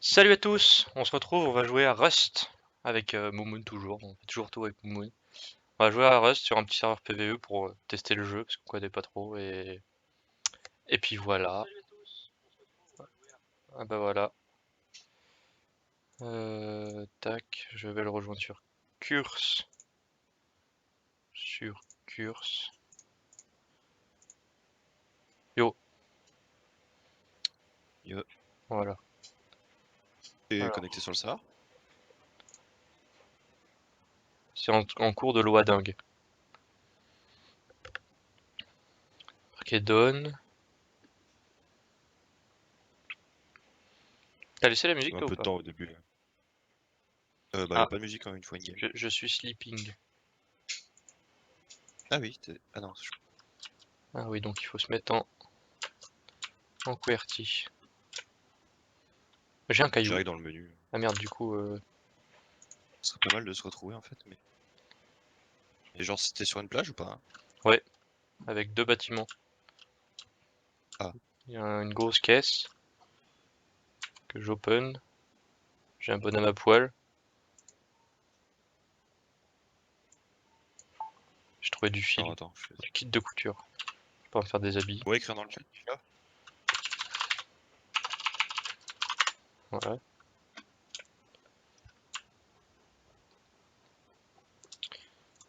Salut à tous, on se retrouve, on va jouer à Rust avec Moumoun toujours, on fait toujours tout avec Moumoun. On va jouer à Rust sur un petit serveur PvE pour tester le jeu parce qu'on connaît pas trop et puis voilà. Ah bah voilà. Tac, je vais le rejoindre sur Curse. Sur Curse. Yo, Yo, voilà. t'es Alors, connecté sur le serveur? c'est en cours de loading. Ok, done. T'as laissé la musique Un toi ou peu de pas? temps au début. Bah y a Ah, pas de musique hein, une fois in-game. je suis sleeping. Ah oui, ah non, Ah oui, donc il faut se mettre en QWERTY. J'ai un caillou. direct dans le menu. Ah merde, du coup, Ce serait pas mal de se retrouver en fait, mais... Et genre c'était sur une plage ou pas hein? ouais, avec deux bâtiments. Ah, Il y a une grosse caisse que j'open. J'ai un bonhomme à poil. J'ai trouvé du alors fil, attends, je fais... du kit de couture. Je peux en faire des habits. On va écrire dans le chat, là. Voilà.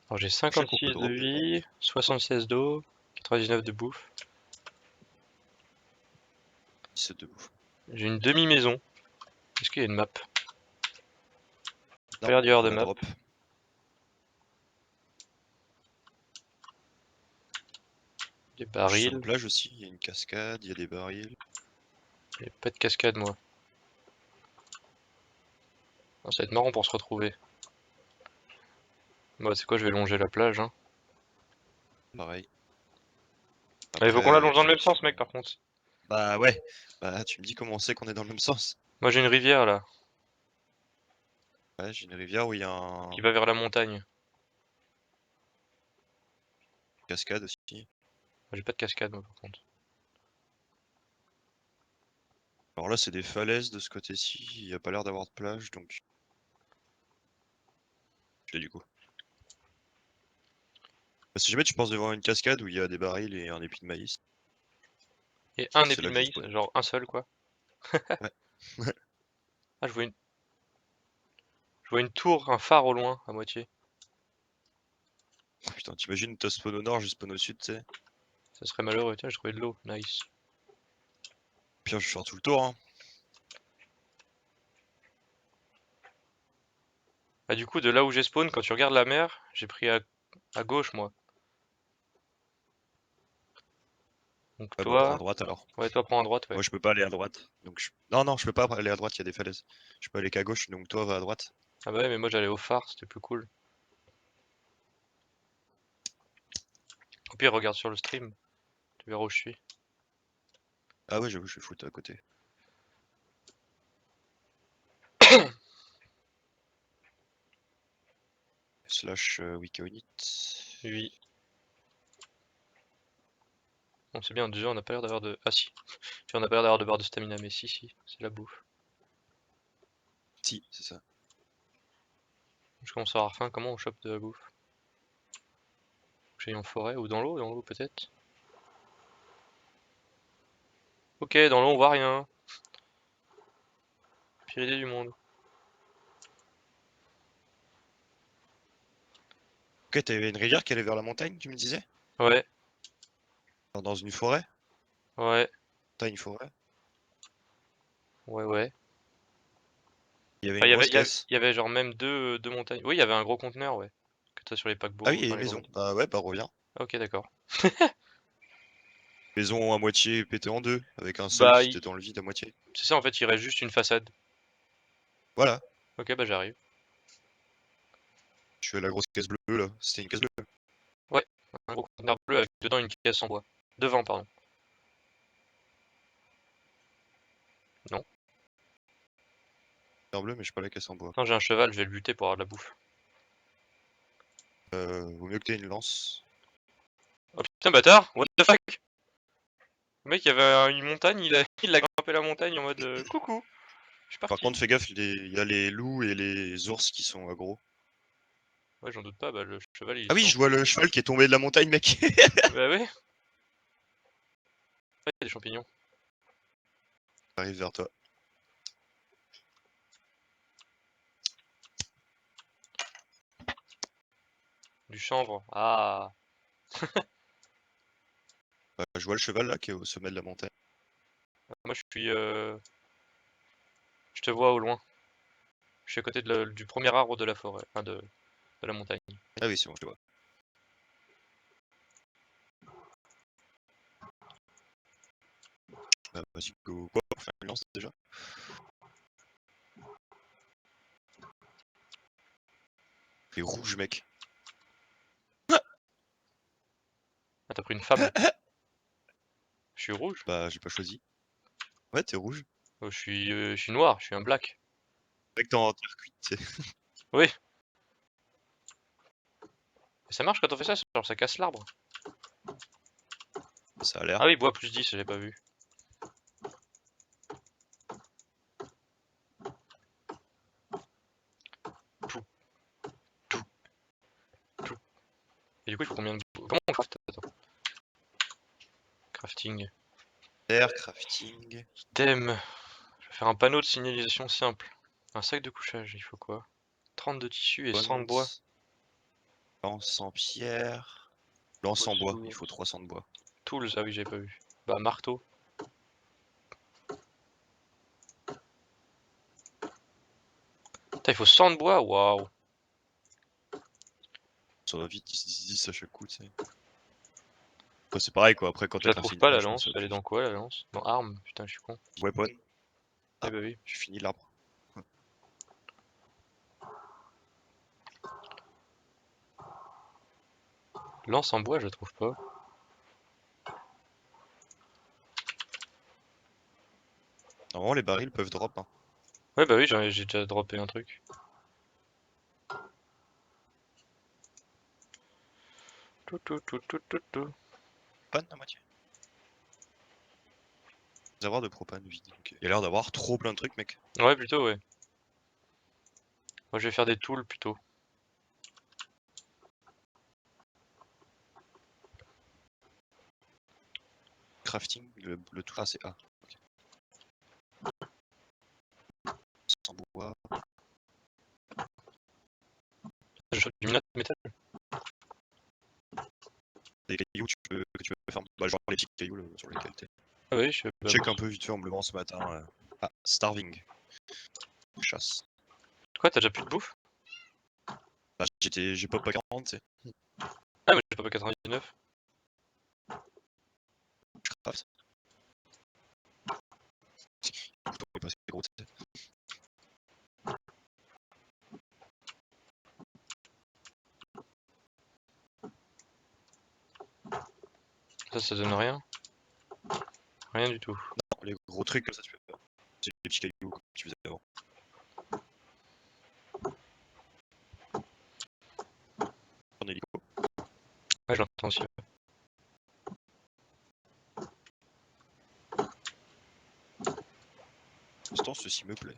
Alors j'ai Chaque on peut 56 de drop des packs. vie, 76 d'eau, 99 de bouffe. 17 de bouffe. J'ai une demi-maison. Est-ce qu'il y a une map? Pas Non, l'air d'y avoir faut de la map. drop. Des Je suis sur une barils. plage aussi, il y a une cascade, il y a des barils. Il n'y a pas de cascade moi. Ah, ça va être marrant pour se retrouver. Bon, c'est quoi, je vais longer la plage. Hein. Pareil. Il faut Après, qu'on la longe dans le même petit... sens, mec, par contre. Bah ouais, bah tu me dis comment on sait qu'on est dans le même sens. Moi j'ai une rivière là, Ouais, j'ai une rivière où il y a un... qui va vers la montagne. cascade aussi. J'ai pas de cascade moi, par contre. Alors là c'est des falaises de ce côté-ci, il y a pas l'air d'avoir de plage donc... Je l'ai du coup. Si jamais tu penses devant une cascade où il y a des barils et un épi de maïs, Et un c'est épi là de que je maïs, spawn. genre un seul quoi. Ouais. Ah, je vois une tour, un phare au loin, à moitié. Oh, putain, t'imagines, t'as spawn au nord, je spawn au sud, tu sais. Ça serait malheureux. Tiens, j'ai trouvé de l'eau. Nice. Puis je vais faire tout le tour, hein. Bah, du coup, de là où j'ai spawn, quand tu regardes la mer, j'ai pris à gauche, moi. Donc Ouais, bah prends à toi, droite alors. ouais, toi prends à droite, ouais. Moi je peux pas aller à droite. Donc Non, non, je peux pas aller à droite, il y a des falaises. Je peux aller qu'à gauche, donc toi va à droite. Ah bah ouais, mais moi j'allais au phare, c'était plus cool. Au pire, regarde sur le stream, tu verras où je suis. Ah ouais, j'avoue, je suis foot à côté. Slash Wikaonit. Oui. Bon, c'est bien, déjà on a pas l'air d'avoir de... Ah si, on a pas l'air d'avoir de barre de stamina, mais si, c'est la bouffe. Si, c'est ça. Je commence à avoir faim, comment on chope de la bouffe? J'aille en forêt ou dans l'eau peut-être? Ok, dans l'eau on voit rien. Pire idée du monde. Ok, t'avais une rivière qui allait vers la montagne, tu me disais? Ouais, Dans une forêt? ouais, T'as une forêt? ouais. Il y avait Enfin, une grosse caisse. il y avait genre même deux montagnes. Oui, il y avait un gros conteneur, ouais. Que t'as sur les Ah oui, paquebots, il y a enfin une les gros maison. bateaux. Bah ouais, bah reviens. Ah, ok, d'accord. Maison à moitié pétée en deux, avec un sol Bah, qui était dans le vide à moitié. c'est ça en fait, il reste juste une façade. Voilà. Ok, bah j'arrive. Je suis à la grosse caisse bleue là. C'était une caisse bleue. Ouais, un gros conteneur bleu avec dedans une caisse en bois. Devant, pardon. Non. Bleu, mais je suis pas la caisse en bois. Attends, j'ai un cheval, je vais le buter pour avoir de la bouffe. Vaut mieux que t'aies une lance. Oh putain, bâtard! What the fuck? Le mec, il y avait une montagne, il a grimpé la montagne en mode coucou! Je suis Par parti. contre, fais gaffe, il y a les loups et les ours qui sont aggro. Ouais, j'en doute pas, bah le cheval il Ah oui, sent. je vois le cheval qui est tombé de la montagne, mec. Bah ouais. Ah, il y a des champignons. Arrive vers toi. Du chanvre. Ah. Je vois le cheval là qui est au sommet de la montagne. Moi je suis. Je te vois au loin. Je suis à côté du premier arbre de la forêt. Enfin de la montagne. Ah oui, c'est bon, je le vois. Bah, vas-y, go. Quoi pour faire une lance déjà? Les rouges, mec. Ah, t'as pris une femme. Je suis rouge. Bah, j'ai pas choisi. Ouais, t'es rouge. Oh, je suis noir, je suis un black. Mec, t'es en terre cuite, tu sais. Oui. Et ça marche quand on fait ça, genre ça casse l'arbre. Ça a l'air. Ah oui, bois plus 10, j'avais pas vu. Tout, tout, tout. Et du coup, il faut combien de... Comment on craft? Attends. Crafting. Terre, crafting. Thème. Je vais faire un panneau de signalisation simple. Un sac de couchage, il faut quoi? 30 de tissu et 100 de bois. Bonds. Lance en pierre. Lance en bois, il faut Ressources. 300 de bois. Tools, ah oui, j'avais pas vu. Bah, marteau. Putain, il faut 100 de bois, waouh. Ça va vite, 10 à chaque coup, tu sais. Après, c'est pareil quoi, après quand Je t'as la crafté trouve une pas la hache, ça lance, va elle est plus dans vite. quoi la lance? Dans arme, putain, je suis con. Weapon. Eh Ah, bah oui. j'ai fini l'arbre. Lance en bois, je la trouve pas. Normalement, les barils peuvent drop. Hein. Ouais, bah oui, j'ai déjà droppé un truc. Tout, tout, tout, tout, tout, tout. Propane à moitié. Réservoir de propane vide. Ok. Il y a l'air d'avoir trop plein de trucs, mec. Ouais, plutôt, ouais. Moi, je vais faire des tools plutôt. Crafting, le tout. Ah, c'est A. Ok. Sans bois. Je chope du métal. Des cailloux que tu peux faire. Bah, genre les petits cailloux sur lesquels t'es. Ah oui, je fais bah, Check un peu vite fait en me levant ce matin. Ah, starving. Chasse. quoi, t'as déjà plus de bouffe? Bah, j'ai pop à 40, tu sais. Ah, mais j'ai pas 99. Je craft. Le couteau est pas assez gros, tu sais. Ça donne rien. Rien du tout. Non, les gros trucs comme ça, tu peux pas. C'est les petits cailloux comme tu faisais avant. En hélico. Ouais, j'entends aussi. Pourtant, ceci me plaît.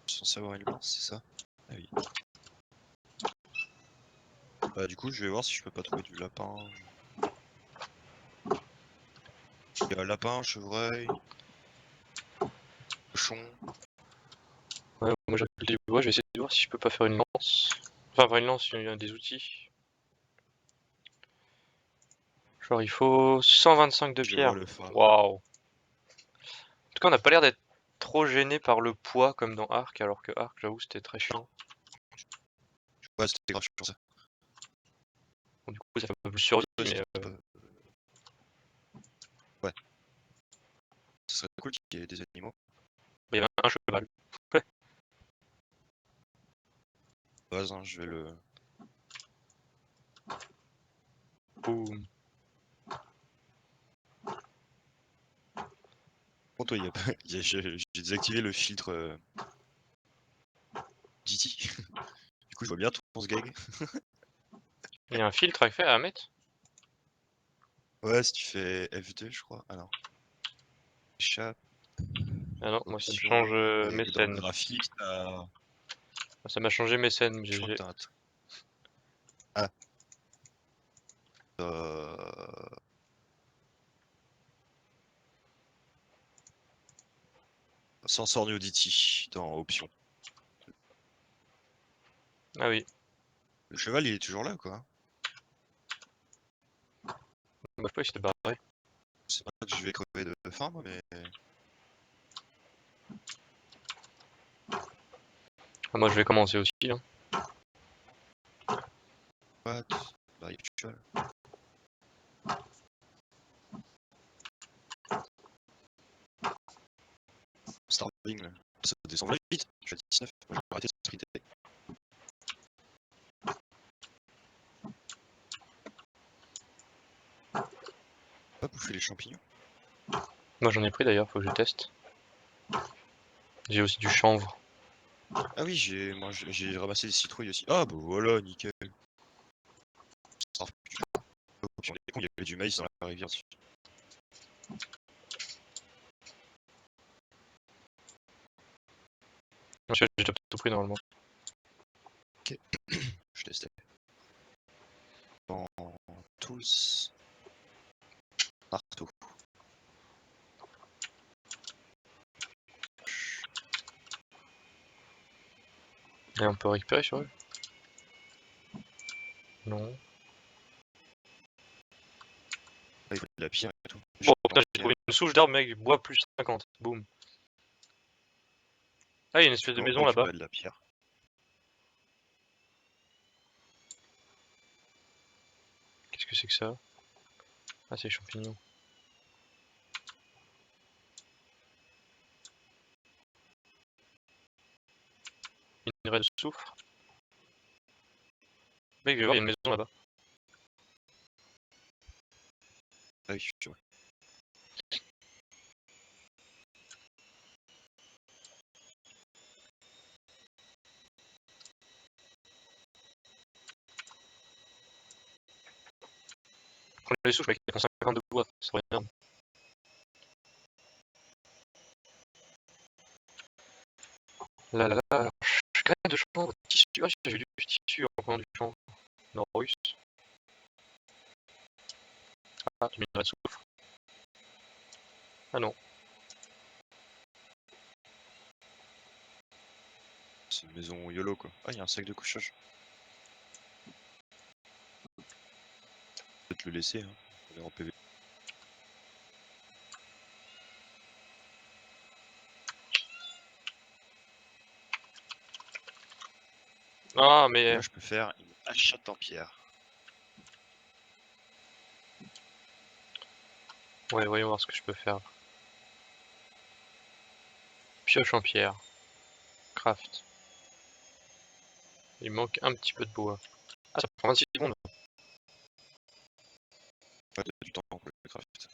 Je suis censé avoir une lance, c'est ça? Ah oui. Bah, du coup, je vais voir si je peux pas trouver du lapin. Il y a lapin, chevreuil, cochon. Ouais, moi j'ai des bois, je vais essayer de voir si je peux pas faire une lance. Enfin, pas une lance, il y a des outils. Genre, il faut 125 de Je le vois pierre. le phare. Waouh. En tout cas, on n'a pas l'air d'être trop gêné par le poids comme dans Ark, alors que Ark, j'avoue, c'était très chiant. Ouais, c'était grave, je pense. Bon, du coup, ça fait un peu plus survie, Ouais, mais ouais. Ce serait cool qu'il y ait des animaux. il y avait un cheval. Vas-y, hein, je vais le. Boum. Bon, toi, il y a pas. J'ai désactivé le filtre DT. Du coup, je vois bien ton ce gag. Il y a un filtre à faire à mettre? Ouais, si tu fais F2, je crois. Ah non. Échappe, Ah non, moi ça me option. change Et mes dans le scènes. graphique, t'as. Ça m'a changé mes scènes, Je crois que GG. t'as un. Ah. Euh... Sensor Nudity dans option. Ah oui. Le cheval, il est toujours là, quoi. Bah, je sais pas, il s'était barré. C'est pas que je vais crever de faim, moi, mais. Ah, moi je vais commencer aussi. Hein. What? Bah, il y a du cheval. Starving, là. Ça descend vite. Je suis à 19. Moi, je vais arrêter de streeter. Pas bouffer les champignons. Moi j'en ai pris d'ailleurs, faut que je teste. J'ai aussi du chanvre. Ah oui, j'ai ramassé des citrouilles aussi. Ah bah voilà, nickel. Ça sert plus du tout. Puis on est con, il y avait du maïs dans la rivière. J'ai tout pris normalement. Ok, je testais. Dans Tools. Marteau. Et on peut récupérer sur eux? Non. Ah, il faut de la pierre et tout. Bon, putain, j'ai trouvé une souche d'arbre, mec, bois plus 50. Boum. Ah, il y a une Tu espèce de peux maison là-bas. récupérer de la pierre. Qu'est-ce que c'est que ça? Ah, c'est les champignons. Minerai de soufre. Mec, je vais voir, il y a une maison là-bas. Ah oui, je vois. Prends les souches, mec, ils font 50 de bois, c'est trop énorme. Là là là, graines de chanvre, tissu. Ah, j'ai vu du tissu en prenant du chanvre. Non, russe. Ah, du minerai de soufre. Ah non. C'est une maison YOLO quoi. Ah, il y a un sac de couchage. Peut-être le laisser, hein. On est en PV. Ah, Et mais. là, je peux faire une achète en pierre. Ouais, voyons voir ce que je peux faire. Pioche en pierre. Craft. Il manque un petit peu de bois. Ah, ça prend 26 secondes. Pas du temps pour le craft.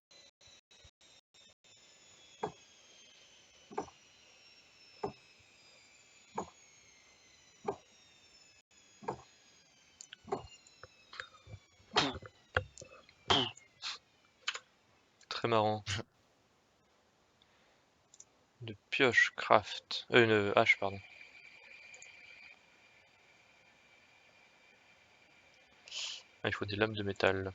Très marrant. De pioche craft. Une hache, pardon. Ah, il faut des lames de métal.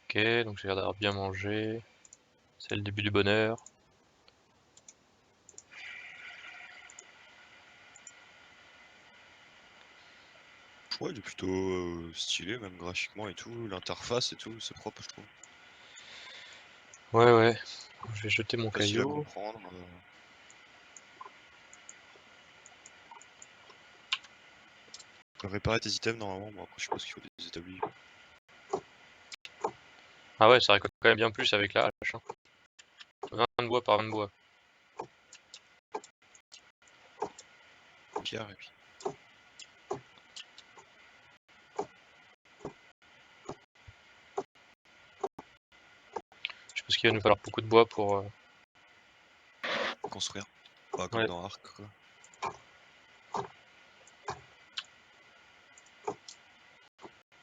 Ok, donc j'ai l'air d'avoir bien mangé. C'est le début du bonheur. Ouais, il est plutôt stylé, même graphiquement et tout. L'interface et tout, c'est propre, je trouve. Ouais, ouais. Je vais jeter mon Facile à caillou. comprendre. Tu peux réparer tes items normalement. Bon, après, je pense qu'il faut des établis. Ah ouais, ça récolte quand même bien plus avec la hache. Hein. 20 de bois par 20 de bois. Pierre et puis. Parce qu'il va nous falloir beaucoup de bois pour... Construire. Pas comme Ouais. dans Ark, quoi.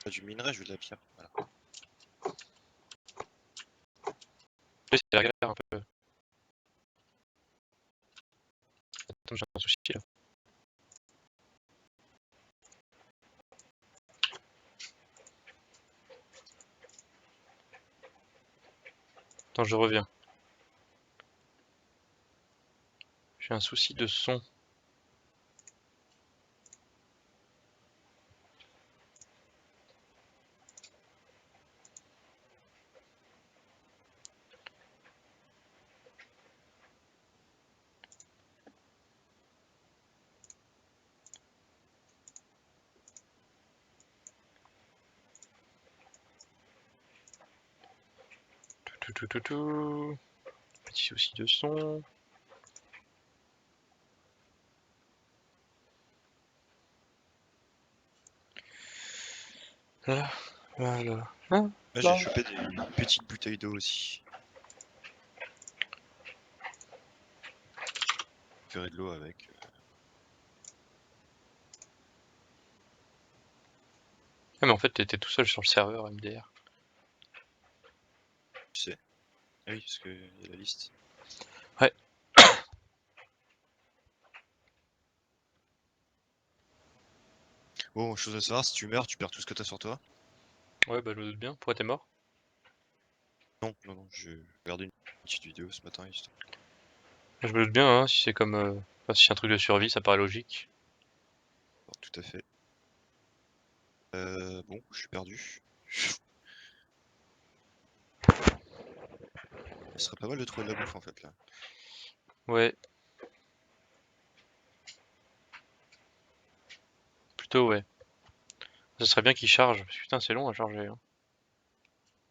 Ah, du minerai, je veux de la pierre. Voilà. C'est la galère un peu. Attends, j'ai un souci là. Attends, je reviens. J'ai un souci de son. Petit souci de son. Voilà. Voilà. Ah, Là, là. j'ai chopé des petites bouteilles d'eau aussi. Faire de l'eau avec. Ah mais en fait t'étais tout seul sur le serveur MDR. Tu sais. Ah oui, parce que y a la liste. Ouais. Bon, chose à savoir, si tu meurs, tu perds tout ce que t'as sur toi. Ouais bah je me doute bien. Pourquoi t'es mort? Non, non, non, j'ai regardé une petite vidéo ce matin, histoire. Je me doute bien hein, si c'est comme... enfin, si c'est un truc de survie ça paraît logique. Bon, tout à fait. Bon, je suis perdu. Il serait pas mal de trouver de la bouffe en fait là. Ouais. Plutôt ouais. Ça serait bien qu'il charge. Parce que, putain c'est long à charger. Hein.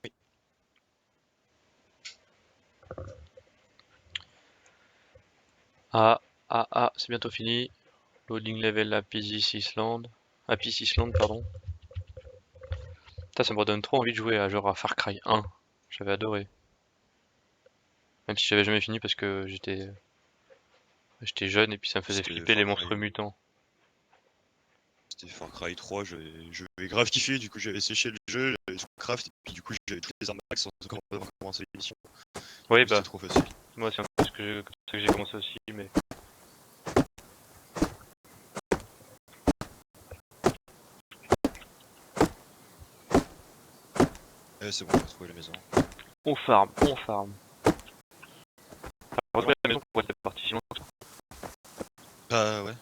Oui. Ah, c'est bientôt fini. Loading level à Peace Island. À Peace Island, pardon. Putain, ça me redonne trop envie de jouer à genre à Far Cry 1. J'avais adoré. Même si j'avais jamais fini parce que j'étais jeune et puis ça me faisait C'était flipper les Far monstres Cry. mutants. C'était Far Cry 3, je vais grave kiffer, du coup j'avais séché le jeu, j'avais tout craft, et puis du coup j'avais toutes les armes max sans encore recommencer l'émission. Oui C'était bah, trop facile. moi c'est un peu comme ça que j'ai commencé aussi, mais... C'est bon, on a trouvé la maison. On farm, on farm. Retrouver la maison pour être parti si longtemps. Ah ouais.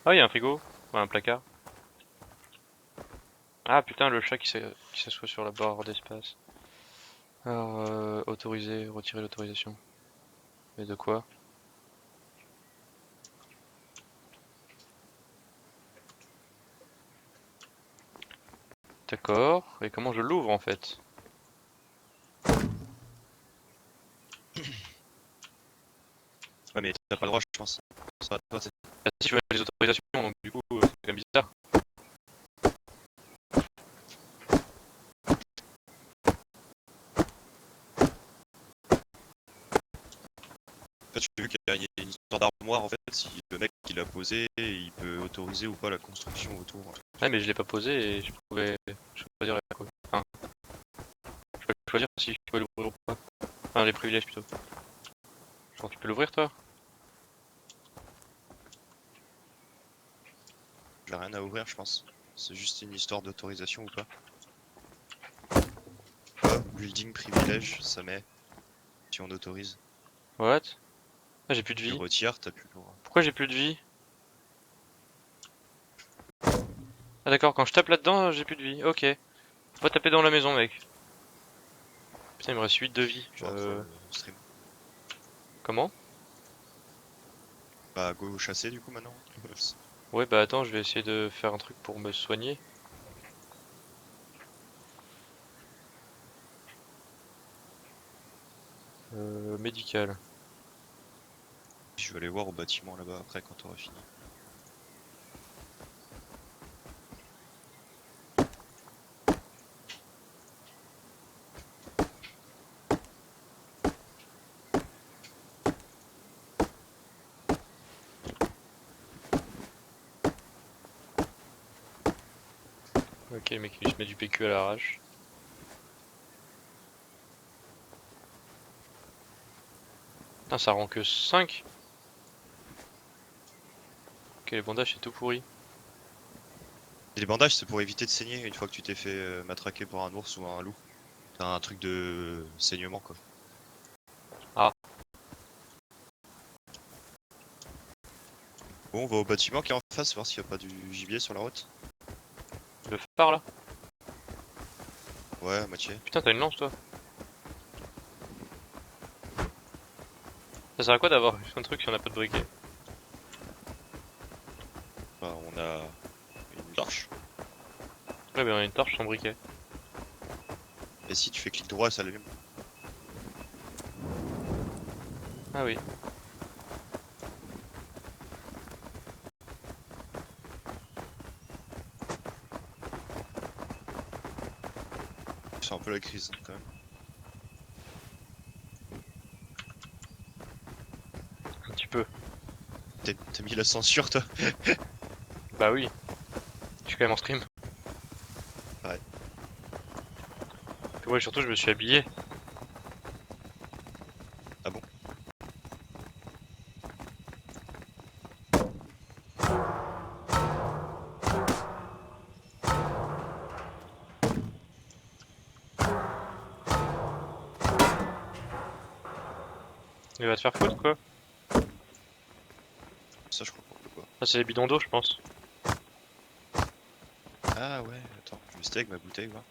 Ah, il y a un frigo. Ouais, un placard. Ah putain, le chat qui s'assoit sur la barre d'espace. Alors, autoriser, retirer l'autorisation. Mais de quoi? D'accord. Et comment je l'ouvre en fait? Ouais mais t'as pas le droit je pense. Ça va pas, Ah, si je mets les autorisations, donc du coup, c'est quand même bizarre. en fait j'ai vu qu'il y a une histoire d'armoire en fait, si le mec qui l'a posé, il peut autoriser ou pas la construction autour. Ouais, mais je l'ai pas posé et je pouvais choisir quoi. Enfin, je peux choisir si je peux l'ouvrir ou pas. Enfin, les privilèges plutôt. Genre, tu peux l'ouvrir toi? J'ai rien à ouvrir je pense. C'est juste une histoire d'autorisation ou pas. Building privilège, ça met si on autorise. What? Ah, j'ai plus de Tu vie. retires, t'as plus le droit. Pourquoi j'ai plus de vie? Ah d'accord, quand je tape là-dedans, j'ai plus de vie. Ok. Faut pas taper dans la maison, mec. Putain, il me reste 8 de vie. Je rentre stream. Comment? Bah go chasser du coup maintenant. Ouais, bah attends, je vais essayer de faire un truc pour me soigner. Médical. Je vais aller voir au bâtiment là-bas après quand t'auras fini. Ok, le mec il se met du PQ à l'arrache. Putain, ça rend que 5. Ok, les bandages c'est tout pourri. Et les bandages, c'est pour éviter de saigner une fois que tu t'es fait matraquer par un ours ou un loup. T'as un truc de saignement, quoi. Ah. Bon, on va au bâtiment qui est en face, voir s'il n'y a pas du gibier sur la route. Le phare là? Ouais, à moitié. Putain, t'as une lance toi? Ça sert à quoi d'avoir un truc si on a pas de briquet? Bah, on a une torche. Ouais, mais on a une torche sans briquet. Et si tu fais clic droit, ça l'allume. Ah oui. C'est un peu la crise, quand même. Un petit peu. T'as mis la censure, toi? Bah oui. Je suis quand même en stream. Ouais. Puis ouais, surtout je me suis habillé. Ah bon? Il va te faire foutre quoi. Ça, je crois pas. Quoi. Ah, c'est les bidons d'eau, je pense. Ah ouais, attends, je vais tester avec ma bouteille, voir.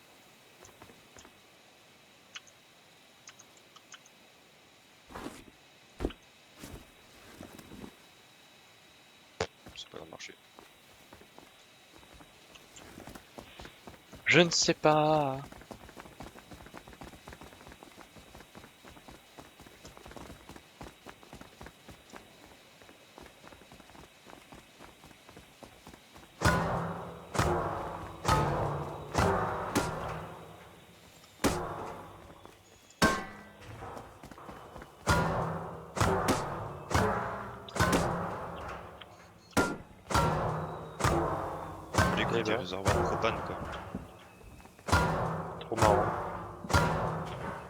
C'est pas l'air de marcher. Je ne sais pas. Les coups Eh des bah, réservoirs de propane, quoi. trop marrant.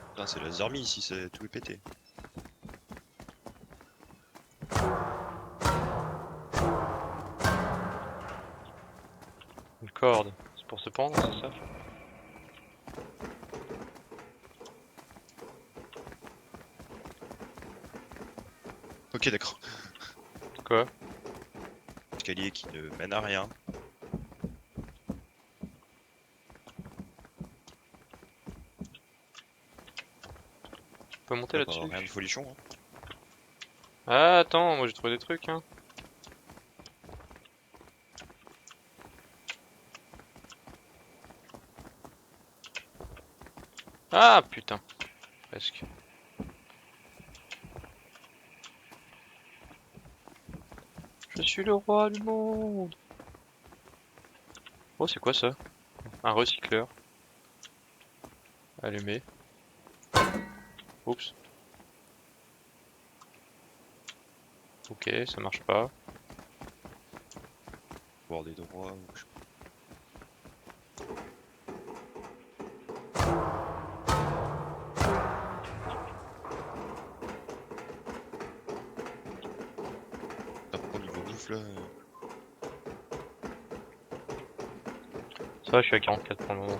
Putain, c'est la Zermie ici, c'est tout est pété. Une corde. C'est pour se pendre, c'est ça? Ok, d'accord. Quoi? Escalier qui ne mène à rien. On peut monter Là, bah, là-dessus? rien de folichon, hein. Ah, attends, moi j'ai trouvé des trucs, hein. Ah, putain. Presque. Je suis le roi du monde. Oh, c'est quoi ça? Un recycleur. Allumé. Oups. Ok, ça marche pas. Voir des droits ou je sais pas. Après, au niveau bouffe là. Ça va, je suis à 44 pour le moment.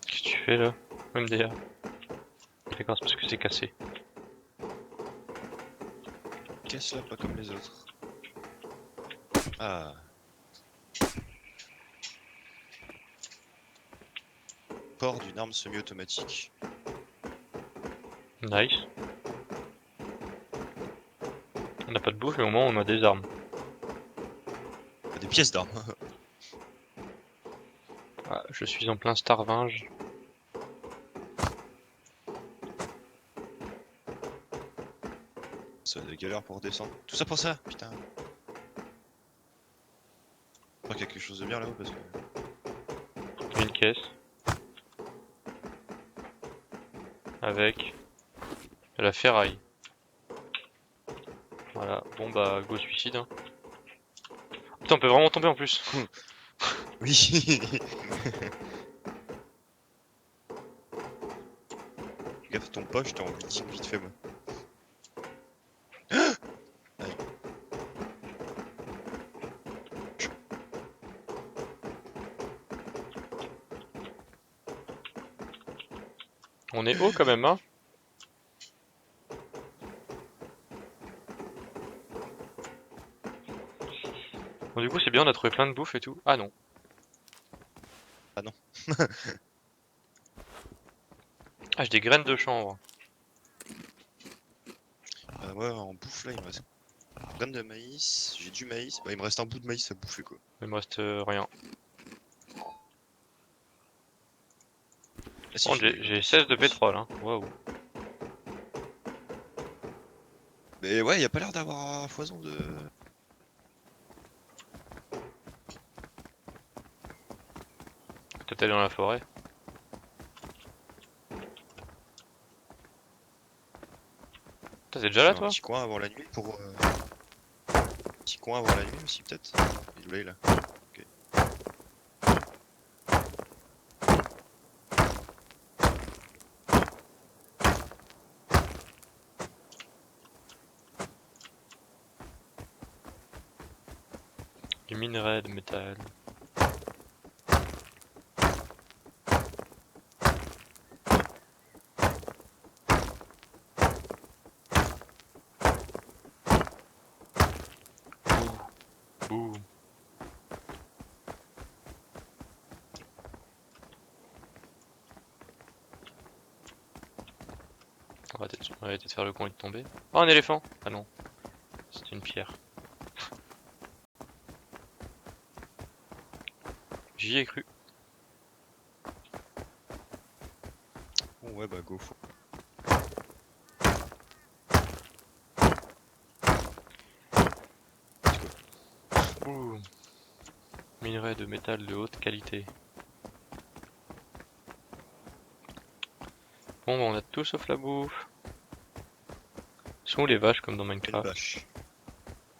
Qu'est-ce que tu fais là? MDR. D'accord, c'est parce que c'est cassé. Casse là, pas comme les autres. Ah. Port d'une arme semi-automatique. Nice. On n'a pas de bouffe, mais au moins on a des armes. Des pièces d'armes. Ah, je suis en plein Starvinge. Ça va être galère pour descendre. Tout ça pour ça, putain. J'espère qu'il y a quelque chose de bien là-haut parce que. Une caisse. Avec la ferraille. Voilà, bon bah go suicide. Hein. Putain, on peut vraiment tomber en plus. Oui. Gaffe, tombe pas, je t'ai envie de vite fait moi. Aïe. On est haut quand même, hein. Bon, du coup, c'est bien, on a trouvé plein de bouffe et tout. Ah non. Ah non. Ah, j'ai des graines de chanvre. Ouais, en bouffe là, il me reste graines de maïs, j'ai du maïs. Bah, il me reste un bout de maïs à bouffer quoi. Il me reste rien. Ah si, Bon, j'ai des graines j'ai de 16 de citron aussi. pétrole, hein. Waouh. Mais ouais, y a pas l'air d'avoir à foison de. Peut-être aller dans la forêt. Putain, c'est déjà là, Faire un toi? petit coin avant la nuit pour. Petit coin avant la nuit aussi peut-être. Il est là. Ok. Du minerai de métal. Ouh. Ouh. On va peut-être faire le con et de tomber. Oh, un éléphant! Ah non, c'était une pierre. J'y ai cru. Bon ouais bah go fou. Ouh. Minerai de métal de haute qualité. Bon, bah, on a tout sauf la bouffe. Sont où les vaches comme dans Une Minecraft? bâche.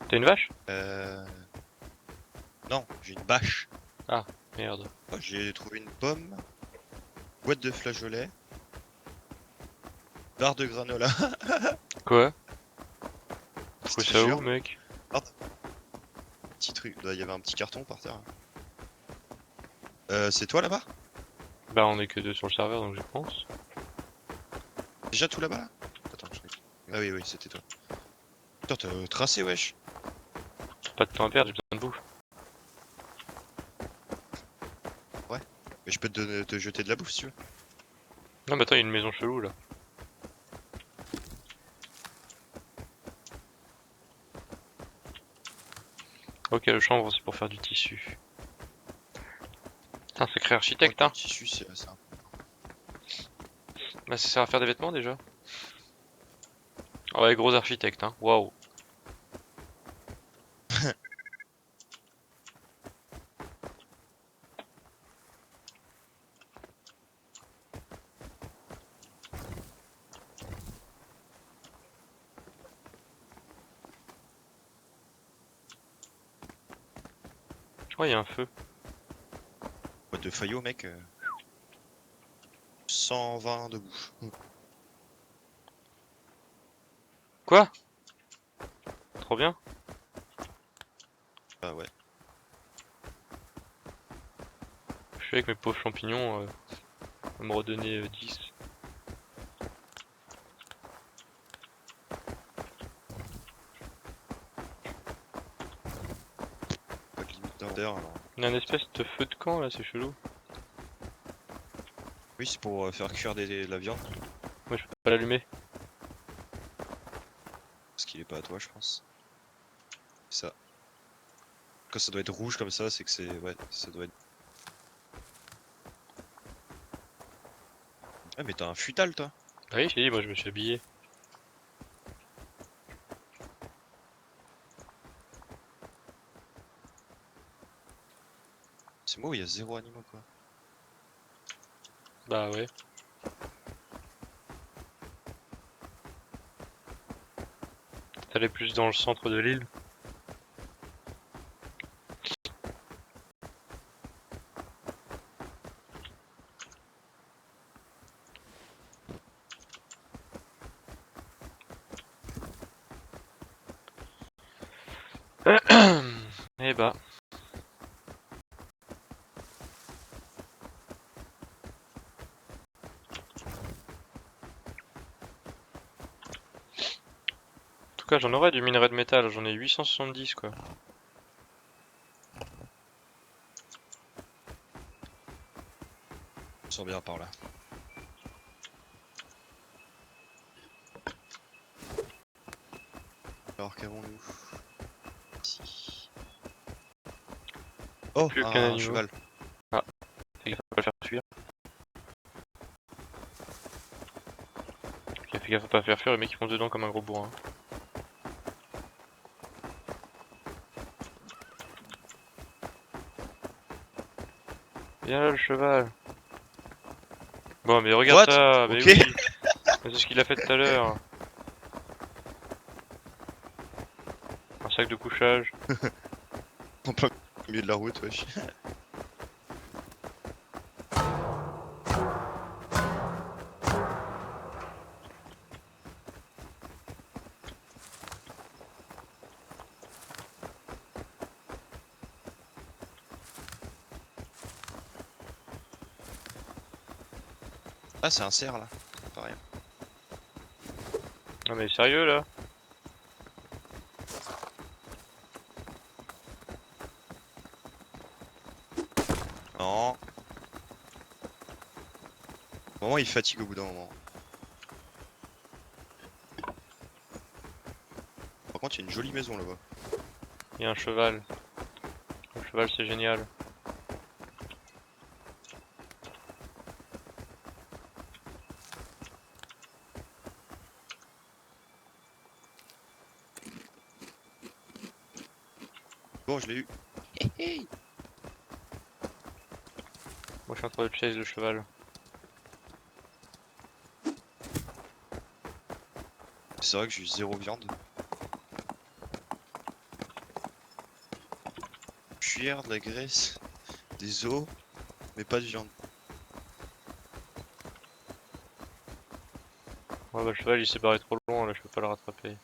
T'as une vache? Non, j'ai une bâche. Ah, merde. Oh, j'ai trouvé une pomme, boîte de flageolets, barre de granola. Quoi? Je Trouvé te ça où, jure. mec? Petit truc. Bah, il y avait un petit carton par terre. C'est toi là-bas? Bah, on est que deux sur le serveur, donc je pense. Déjà tout là-bas là? Attends, ah oui, oui, c'était toi. Putain, t'as tracé, wesh. Pas de temps à perdre, j'ai besoin de bouffe. Ouais. Mais je peux te jeter de la bouffe si tu veux. Non, mais attends, il y a une maison chelou là. Ok, le chanvre, c'est pour faire du tissu. Putain, sacré architecte, Le hein. tissu, c'est ça. Bah, ça sert à faire des vêtements déjà. Ah ouais, gros architecte, hein. Waouh. Oh, il y a un feu. Boîte de faillot, mec. 120 de bouffe. Quoi? Trop bien. Ah ouais. Je suis avec mes pauvres champignons, on va me redonner 10. Pas de limite d'inter, alors. Il y a un espèce de feu de camp là, c'est chelou. Oui, c'est pour faire cuire de la viande. Moi, je peux pas l'allumer. Parce qu'il est pas à toi, je pense. Ça. Quand ça doit être rouge comme ça, c'est que c'est. Ouais, ça doit être. Ah, mais t'as un futal, toi. Ah oui, j'ai dit, moi je me suis habillé. C'est moi où il y a zéro animaux, quoi. Bah ouais. T'allais plus dans le centre de l'île. Eh bah. En tout cas, j'en aurais du minerai de métal, j'en ai 870 quoi. On sent bien par là. Alors qu'avons-nous ici? Oh, Plus aucun un animal. cheval. Ah, fais gaffe à pas le faire fuir. Fais gaffe à pas faire fuir, les mecs ils foncent dedans comme un gros bourrin. Viens là le cheval. Bon mais regarde What? ça, mais Ok. oui. Mais c'est ce qu'il a fait tout à l'heure. Un sac de couchage. En plein milieu de la route, wesh. Ah, c'est un cerf là. Pas rien. Non mais sérieux là? Non. Au moment, il fatigue au bout d'un moment. Par contre, il y a une jolie maison là-bas. Il y a un cheval. Le cheval c'est génial. Bon, je l'ai eu. Moi je suis en train de chase le cheval. C'est vrai que j'ai eu 0 viande. Cuire, de la graisse, des os, mais pas de viande. Ouais bah le cheval il s'est barré trop loin là, je peux pas le rattraper.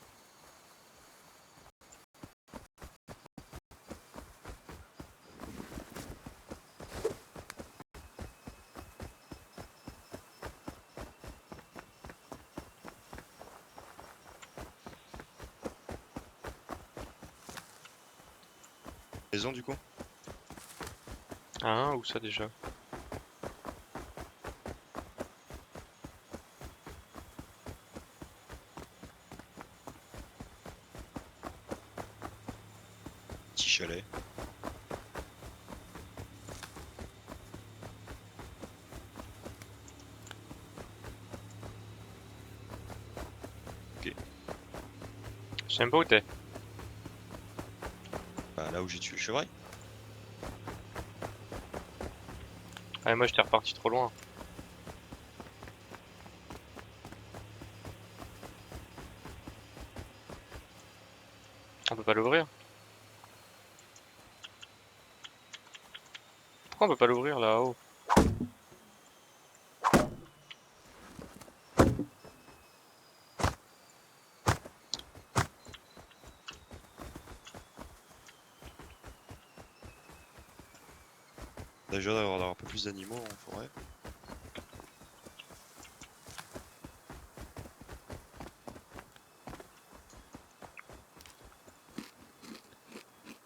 Maison du coup? Ah où ça déjà? Petit chalet. Je sais même pas où t'es. Bah, là où j'ai tué le chevreuil. Ah mais moi j'étais reparti trop loin. On peut pas l'ouvrir. Pourquoi on peut pas l'ouvrir là-haut? Déjà d'avoir un peu plus d'animaux en forêt.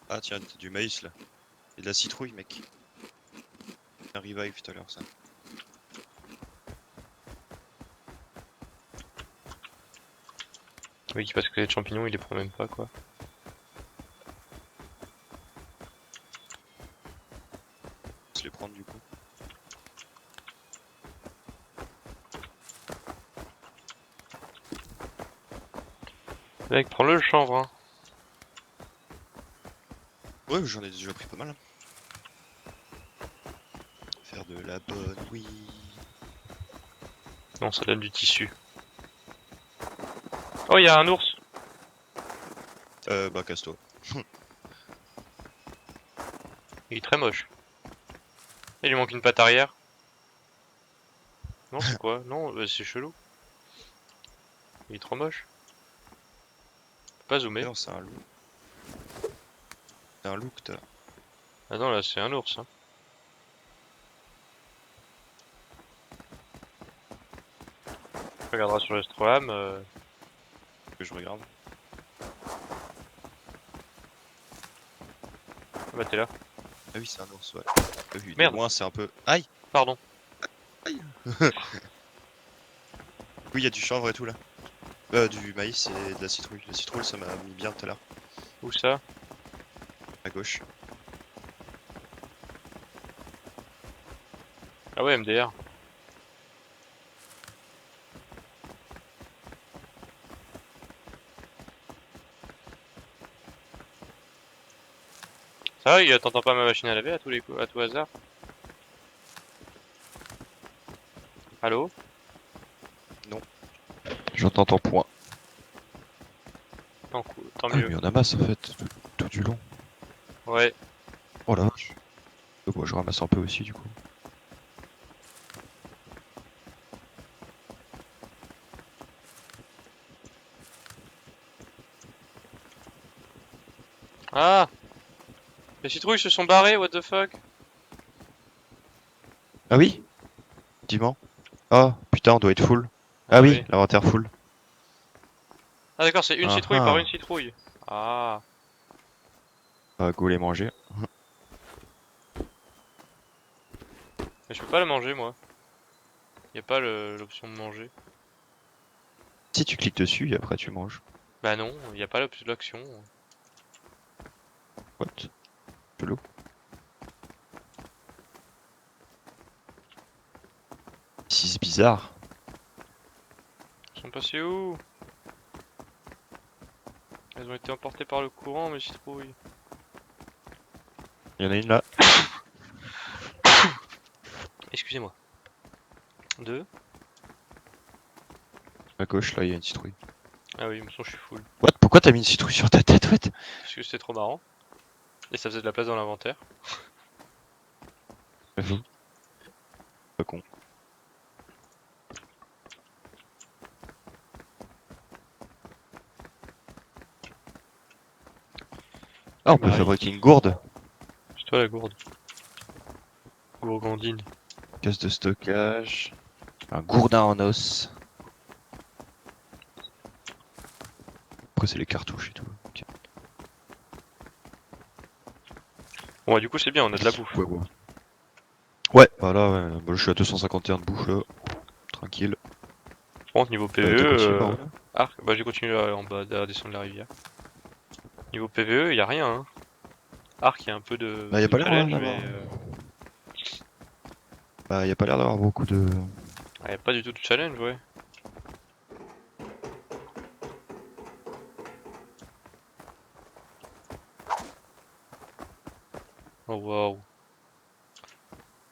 Ah tiens, t'as du maïs là. Et de la citrouille, mec. Un revive tout à l'heure, ça. Oui parce que les champignons il les prend même pas quoi. Se les prendre du coup. Mec prends-le le chanvre hein. Ouais, j'en ai déjà pris pas mal. Hein. Faire de la bonne, oui. Non ça donne du tissu. Oh il y a un ours. Bah casse-toi. Il est très moche. Il lui manque une patte arrière. Non, c'est quoi? Non, c'est chelou. Il est trop moche. Faut pas Ah zoomer. non, c'est un loup. C'est un loup que t'as. Ah non, là, c'est un ours. Hein. Tu regarderas sur le Stroham. Que je regarde. Ah bah, t'es là. Ah oui, c'est un ours, ouais. Oui, de Merde, loin, c'est un peu. Aïe! pardon. Aïe! Oui, il y a du chanvre et tout là. Du maïs et de la citrouille. La citrouille, ça m'a mis bien tout à l'heure. Où ça? À gauche. Ah ouais, MDR. Ça va, t'entends pas ma machine à laver à tous les coups, à tout hasard? Allô? Non. J'entends ton point. Tant Ah, mieux. mais il y en a masse en fait, tout du long. Ouais. Oh la vache. Donc, moi, je ramasse un peu aussi du coup. Ah! Les citrouilles se sont barrées, what the fuck? Ah oui? Dis-moi. Ah, putain, on doit être full. Ah Ah oui, oui. l'inventaire full. Ah d'accord, c'est une Ah citrouille par une ah. citrouille. Ah. Go les manger. Mais je peux pas la manger, moi. Y a pas l'option de manger. Si tu cliques dessus et après tu manges. Bah non, y a pas l'option. What? Chelou. Si c'est bizarre. Elles sont passées où? Elles ont été emportées par le courant, mes citrouilles. Il y en a une là. Excusez-moi. Deux. À gauche, là, il y a une citrouille. Ah oui, de toute façon, je suis full. What? Pourquoi t'as mis une citrouille sur ta tête, what? Parce que c'était trop marrant. Et ça faisait de la place dans l'inventaire. J'avoue. Pas con. Ah, on peut Marie. fabriquer une gourde. C'est toi la gourde. Gourgandine. Caisse de stockage. Un gourdin en os. Après, c'est les cartouches et tout. Ok. Bon, bah, du coup, c'est bien, on a de la bouffe. Ouais, ouais. Ouais, bah là, ouais. Bah, je suis à 251 de bouffe là. Tranquille. Par contre, niveau PVE, T'as continué par où là? Arc, bah j'ai continué en bas, à descendre la rivière. Niveau PVE, y a rien, hein. Arc, y a un peu Bah, y a de pas l'air challenge, d'avoir. mais Bah, y a pas l'air d'avoir beaucoup de. y a pas du tout de challenge, ouais. Oh waouh.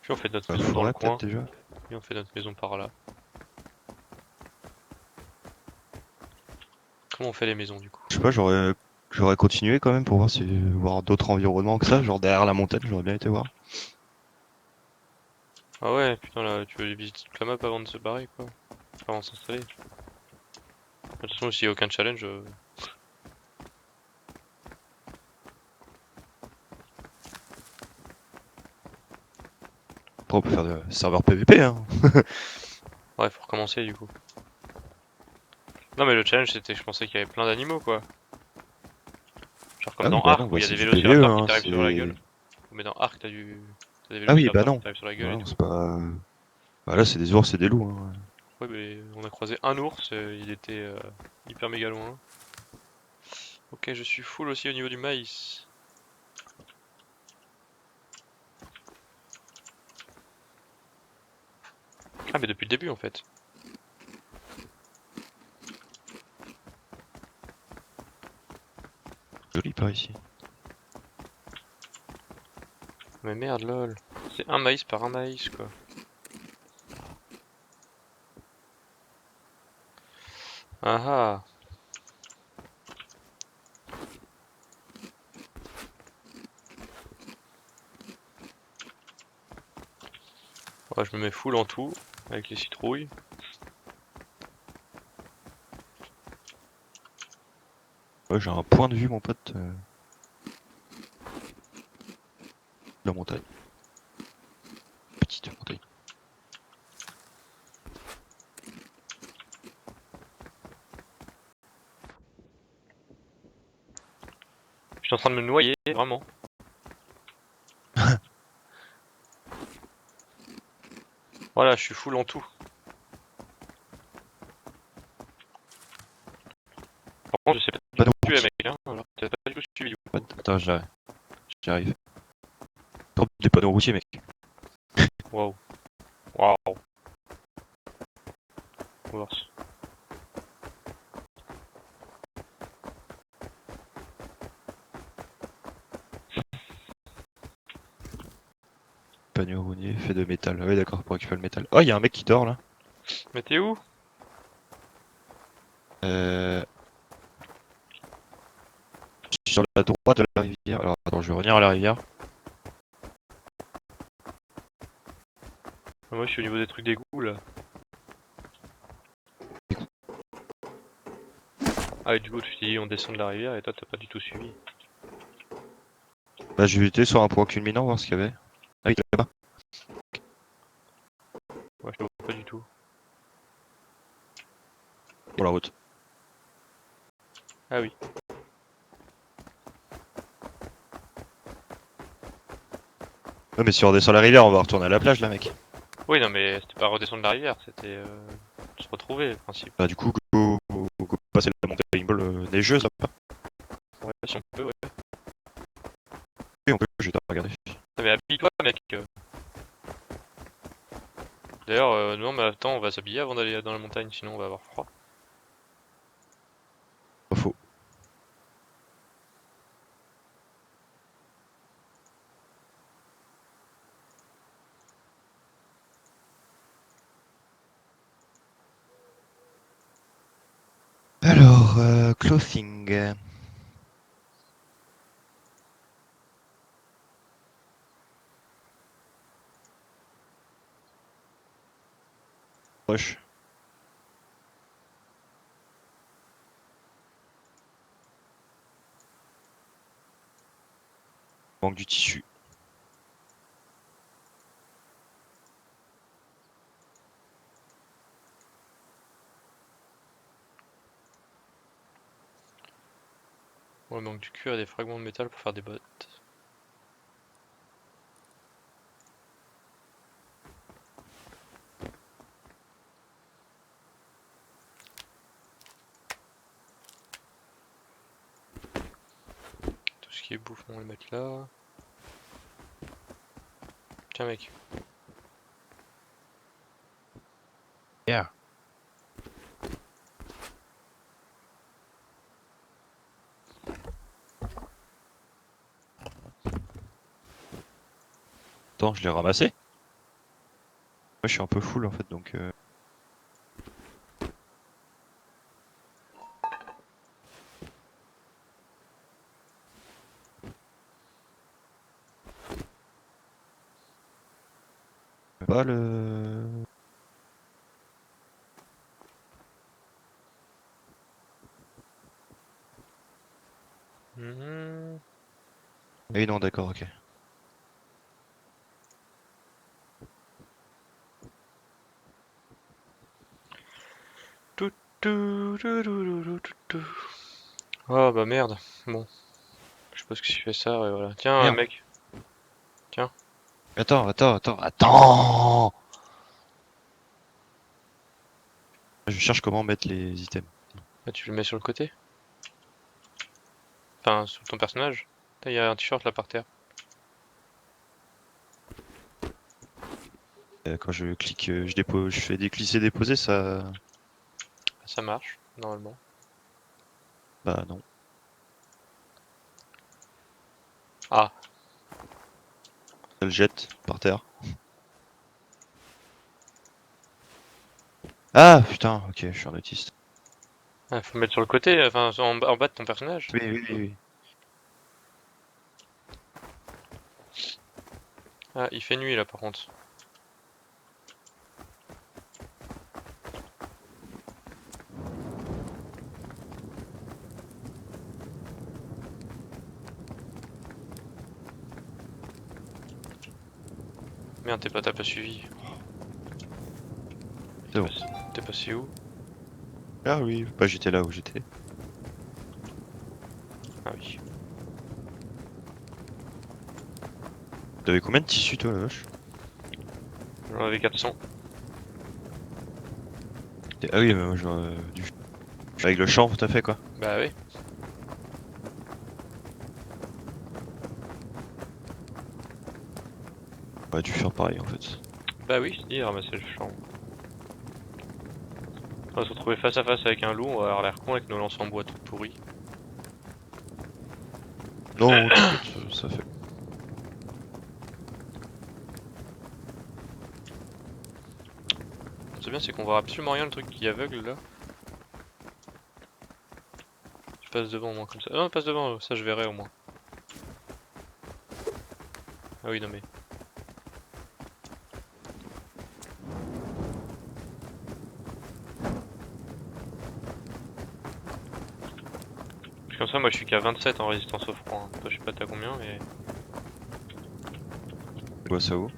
Puis on fait notre maison dans le Forêt peut-être coin, déjà. et on fait notre maison par là. Comment on fait les maisons du coup? Je sais pas, j'aurais continué quand même pour voir si voir d'autres environnements que ça, genre derrière la montagne, j'aurais bien été voir. Ah ouais, putain là, tu veux visiter toute la map avant de se barrer quoi. Avant de s'installer. De toute façon, s'il y a aucun challenge, Après on peut faire de serveur PVP hein. ouais, faut recommencer du coup. Non mais le challenge c'était, je pensais qu'il y avait plein d'animaux quoi. Genre comme Ah oui dans bah non, Ark où bah il y a c'est des du PVE vélociraptors qui hein, t'arrivent sur la gueule. c'est. Mais dans Ark t'as des Ah oui bah vélociraptors qui non. t'arrivent sur la Bah gueule et non, tout. c'est pas. Bah là c'est des ours et des loups hein. Ouais mais on a croisé un ours, il était hyper méga loin. Ok, je suis full aussi au niveau du maïs. Ah mais depuis le début en fait. Joli par ici. Mais merde lol. C'est un maïs par un maïs quoi. Ah ah. Ouais, je me mets full en tout, avec les citrouilles. Ouais, j'ai un point de vue, mon pote. La montagne. Petite montagne. Je suis en train de me noyer, vraiment. Voilà, je suis full en tout. Par contre, je sais pas du Pas de tout tuer, routier. mec, hein. Alors, t'as pas du tout suivi, du coup. Attends, j'arrive. J'arrive. Drop des panneaux routiers, mec. Waouh. Waouh. On va voir ça. Panneaux routiers fait de métal. Ah ouais, d'accord, pour récupérer le métal. Oh, il y a un mec qui dort là. Mais t'es où? Euh... Je suis sur la droite de la rivière. Alors, attends, je vais revenir à la rivière. Moi, je suis au niveau des trucs d'égout, là. Ah, et du coup, tu t'es dit, on descend de la rivière, et toi, t'as pas du tout suivi. Bah, j'ai été sur un point culminant, voir ce qu'il y avait. Ah, il est là-bas. Ouais, je le vois pas du tout. Pour la route. Ah oui. Ouais, mais si on redescend la rivière, on va retourner à la plage là, mec. Oui, non, mais c'était pas redescendre la rivière, c'était se retrouver, le principe. Bah, du coup, go passer la montagne ball neigeuse là-bas. Ouais, si on peut, ouais. Oui, on peut, je vais te regarder. Ah, mais habille-toi, mec. D'ailleurs, non, mais attends, on va s'habiller avant d'aller dans la montagne, sinon on va avoir froid. Pas faux. Alors, clothing. Poche. Manque du tissu. Ouais, manque du cuir et des fragments de métal pour faire des bottes. Tout ce qui est bouffe, on va le mettre là. Tiens, mec. Yeah. Attends, je l'ai ramassé. Moi, je suis un peu full en fait, donc. Pas le. Mhm. Eh non, d'accord, ok. Tout, tout, tout, tout, tout, tout, tout. Ah bah merde. Bon, je sais pas ce que je fais ça, ouais, voilà. Tiens, Merde. mec. Tiens. Attends. Je cherche comment mettre les items. Là, tu le mets sur le côté. Enfin, sur ton personnage. Il y a un t-shirt là par terre. Quand je clique, je dépose, je fais des glisser déposer, ça. Ça marche, normalement. Bah non. Ah, Ça le jette par terre. Ah putain, ok, je suis un autiste. faut le mettre sur le côté, enfin en bas de ton personnage. Oui. Ah, il fait nuit là par contre. Merde, t'as pas suivi. C'est bon. T'es passé où? Ah oui, bah j'étais là où j'étais. Ah oui. T'avais combien de tissus toi la vache? J'en avais 400. Ah oui, mais moi genre du... Avec le chanvre t'as fait quoi? Bah oui. On aurait dû faire pareil en fait. Bah oui, je dis, ramasser le champ. On va se retrouver face à face avec un loup, on va avoir l'air con avec nos lances en bois toutes pourries. Non, t'inquiète, ça fait. C'est bien, c'est qu'on voit absolument rien le truc qui aveugle là. Je passe devant au moins comme ça. Non, passe devant, ça je verrai au moins. Ah oui, non mais. Parce que comme ça, moi je suis qu'à 27 en résistance au froid. Hein. Toi, je sais pas t'as combien, mais. Quoi ça vaut?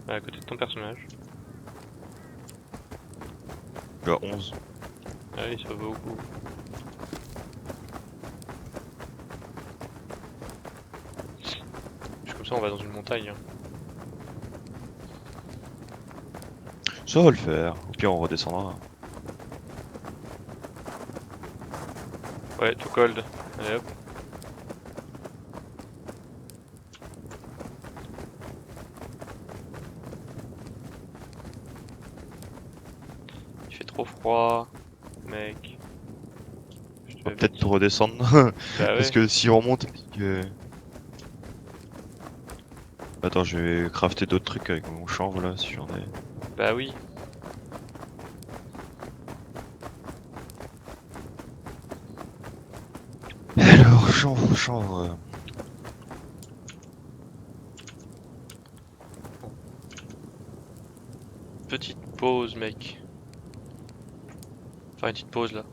À côté de ton personnage. Je suis à 11. Ah oui, ça va beaucoup. Parce que comme ça, on va dans une montagne. Hein. Ça va le faire, au pire on redescendra. Ouais, tout cold. Allez hop. Il fait trop froid, mec. Je te On va l'avais peut-être dit. redescendre. Bah Parce ouais. que si on remonte... Attends, je vais crafter d'autres trucs avec mon chanvre là, si j'en ai. Bah oui. Alors, chanvre... Petite pause, mec. Faire une petite pause là.